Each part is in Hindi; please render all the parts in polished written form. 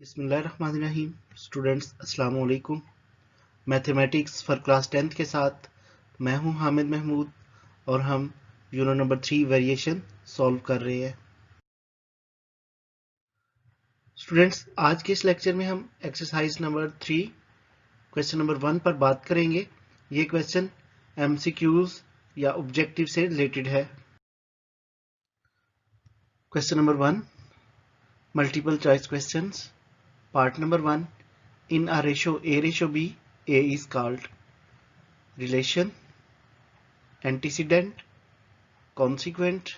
बिस्मिल्लाहिर्रहमानिर्रहीम। स्टूडेंट्स अस्सलाम वालेकुम। मैथमेटिक्स फॉर क्लास 10th के साथ मैं हूं हामिद महमूद और हम यूनिट नंबर 3 वेरिएशन सॉल्व कर रहे हैं। स्टूडेंट्स आज के इस लेक्चर में हम एक्सरसाइज नंबर 3 क्वेश्चन नंबर 1 पर बात करेंगे। ये क्वेश्चन एमसीक्यूज या ऑब्जेक्टिव से रिलेटेड है। Question number 1 multiple choice questions. Part number 1 in a ratio A/B, A is called relation, antecedent, consequent,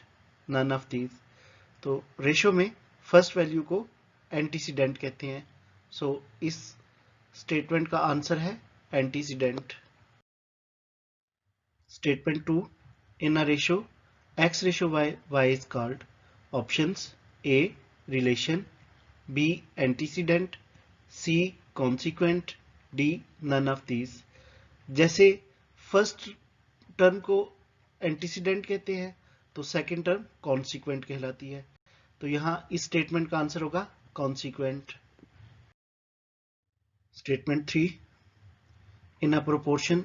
none of these। तो रेशो में फर्स्ट वैल्यू को एंटीसीडेंट कहते हैं। सो इस स्टेटमेंट का आंसर है antecedent. Statement 2 in a ratio X/Y, Y is called options A relation, B antecedent, C consequent, D none of these. जैसे फर्स्ट टर्म को एंटीसीडेंट कहते हैं तो सेकंड टर्म कॉन्सिक्वेंट कहलाती है। तो यहां इस स्टेटमेंट का आंसर होगा consequent. Statement 3 in a proportion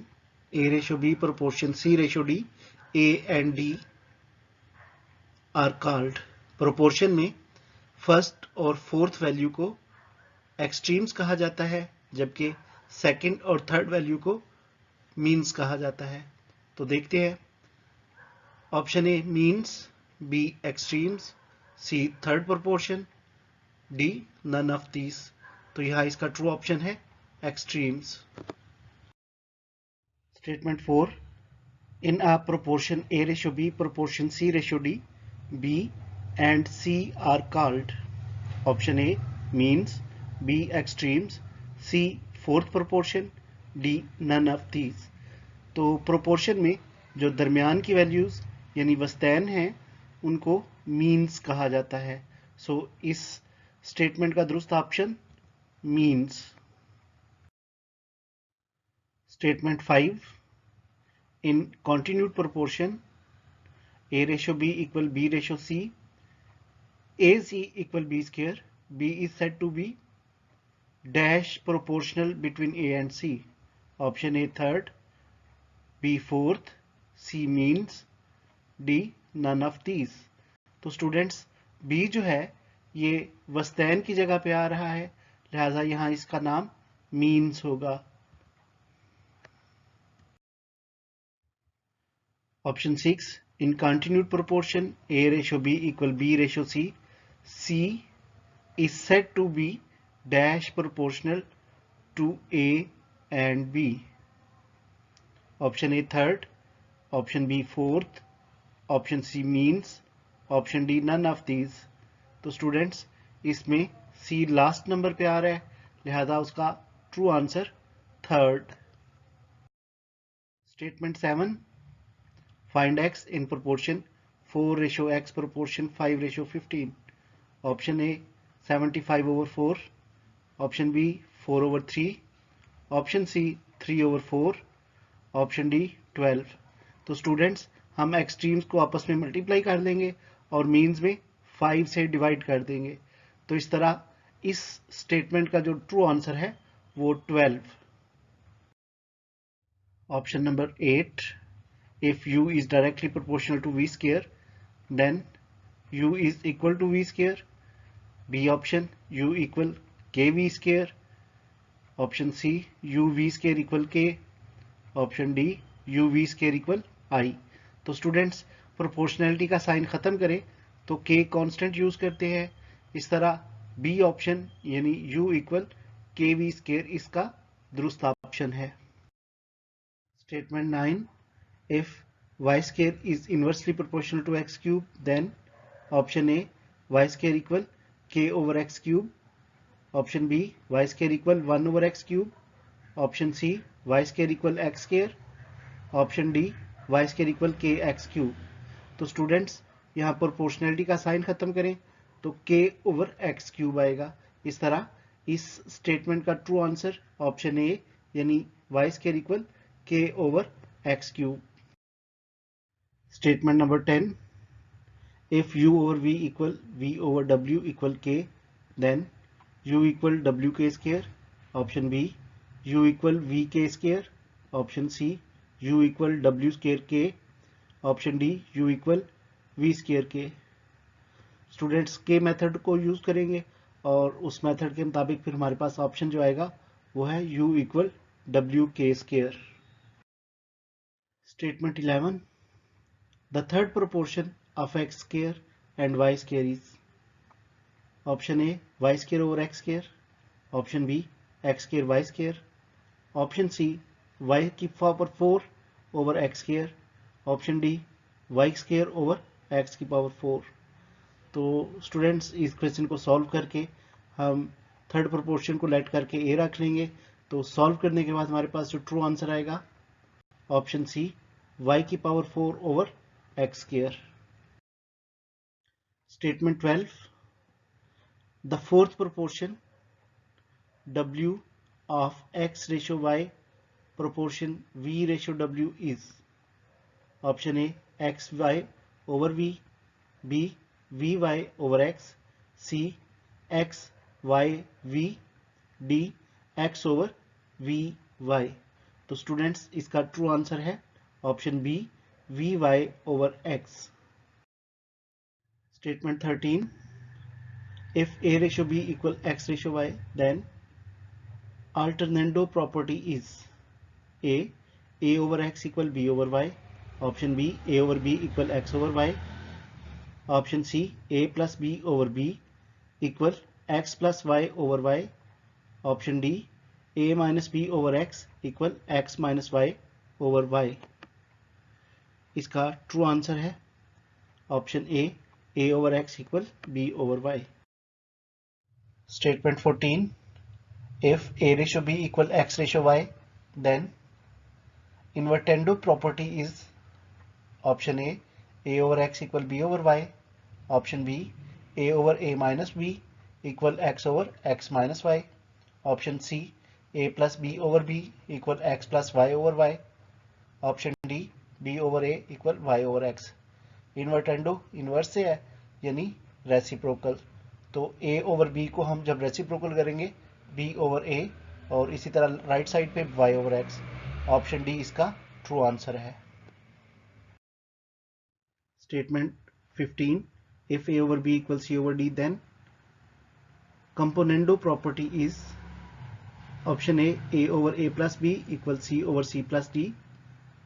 A/B proportion C/D, A and D are called. Proportion में फर्स्ट और फोर्थ वैल्यू को एक्सट्रीम्स कहा जाता है, जबकि सेकंड और थर्ड वैल्यू को मीन्स कहा जाता है। तो देखते हैं। Option A means, B extremes, C third proportion, D none of these. तो यहां इसका ट्रू ऑप्शन है extremes. Statement 4 in a proportion A/B proportion C/D, B and C are called। Option A means, B extremes, C fourth proportion, D none of these. तो प्रोपोर्शन में जो दरमियान की वैल्यूज यानी वस्तैन हैं उनको मीन्स कहा जाता है। सो इस स्टेटमेंट का दुरुस्त option means. Statement 5 in continued proportion A/B equal B/C, AC equal B square, B is said to be dash proportional between A and C। Option A third, B fourth, C means, D none of these. तो स्टूडेंट्स बी जो है ये वस्तैन की जगह पे आ रहा है, लिहाजा यहां इसका नाम मीन्स होगा। Option 6 in continued proportion A/B equal B/C, C is said to be dash proportional to A and B। Option A third, option B fourth, option C means, option D none of these. तो स्टूडेंट्स इसमें सी लास्ट नंबर पे आ रहा है, लिहाजा उसका true answer third. Statement 7 find x in proportion 4/x proportion 5/15। Option A 75/4, option B 4/3, option C 3/4, option D 12। तो स्टूडेंट्स हम एक्सट्रीम्स को आपस में मल्टीप्लाई कर देंगे और मीन्स में 5 से डिवाइड कर देंगे। तो इस तरह इस स्टेटमेंट का जो ट्रू आंसर है वो 12। Option number 8 if u is directly proportional to v square then u is equal to v square। B option u equal kv square, option C uv square equal k, option D uv square equal i। तो स्टूडेंट्स प्रोपोर्शनैलिटी का साइन खत्म करें तो k कांस्टेंट यूज करते हैं। इस तरह बी ऑप्शन यानी u इक्वल kv स्क्वायर इसका दुरुस्त ऑप्शन है। Statement 9 if y square is inversely proportional to x cube then option A y square equal k/x cube, option B y square equal 1/x cube, option C y square equal x square, option D y square equal kx cube. तो स्टूडेंट्स यहाँ प्रोपोर्शनैलिटी का साइन खत्म करें तो k/x क्यूब आएगा। इस तरह इस स्टेटमेंट का ट्रू आंसर ऑप्शन ए यानी y square equal k/x cube. Statement number 10 if u/v equal v/w equal k then u equal wk square, option B u equal vk square, option C u equal w square k, option D u equal v square के। स्टूडेंट्स के मेथड को यूज करेंगे और उस मेथड के मुताबिक फिर हमारे पास ऑप्शन जो आएगा वो है u equal w k square. Statement 11, the third proportion of x square and y square is, option A y square over x square, option B x square y square, option C y की power 4 over x square, option D y square over x की पावर 4। तो स्टूडेंट्स इस क्वेश्चन को सॉल्व करके हम थर्ड प्रोपोर्शन को लेट करके ए रख लेंगे। तो सॉल्व करने के बाद हमारे पास जो ट्रू आंसर आएगा ऑप्शन सी y की power 4 over x square. Statement 12, the fourth proportion w of x ratio y proportion v ratio w is, option A X Y over V, B V Y over X, C X Y V, D X over V Y. तो स्टूडेंट्स इसका ट्रू आंसर है option B V Y over X. Statement 13, if A ratio B equal X ratio Y then alternendo property is, A over X equal B over Y, option B A over B equal X over Y, option C A plus B over B equal X plus Y over Y, option D A minus B over X equal X minus Y over Y. इसका ट्रू आंसर है option A over X equal B over Y. Statement 14, if A ratio B equal X ratio Y then invertendo property is, option A over X equal B over Y, option B A over A minus B equal X over X minus Y, option C A plus B over B equal X plus Y over Y, option D over A equal Y over X. Invertendo inverse से है यानी रेसिप्रोकल, तो ए ओवर बी को हम जब रेसिप्रोकल करेंगे बी ओवर ए, और इसी तरह राइट साइड पे Y over X. Option D इसका ट्रू आंसर है। Statement 15, if a over b equals c over d then componendo property is, option a over a plus b equals c over c plus d,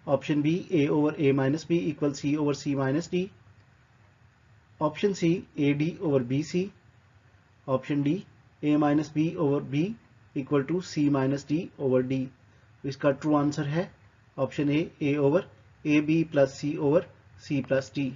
option b a over a minus b equals c over c minus d, option c ad over bc, option d a minus b over b equal to c minus d over d। इसका ट्रू आंसर है option A over A B plus C over C plus D.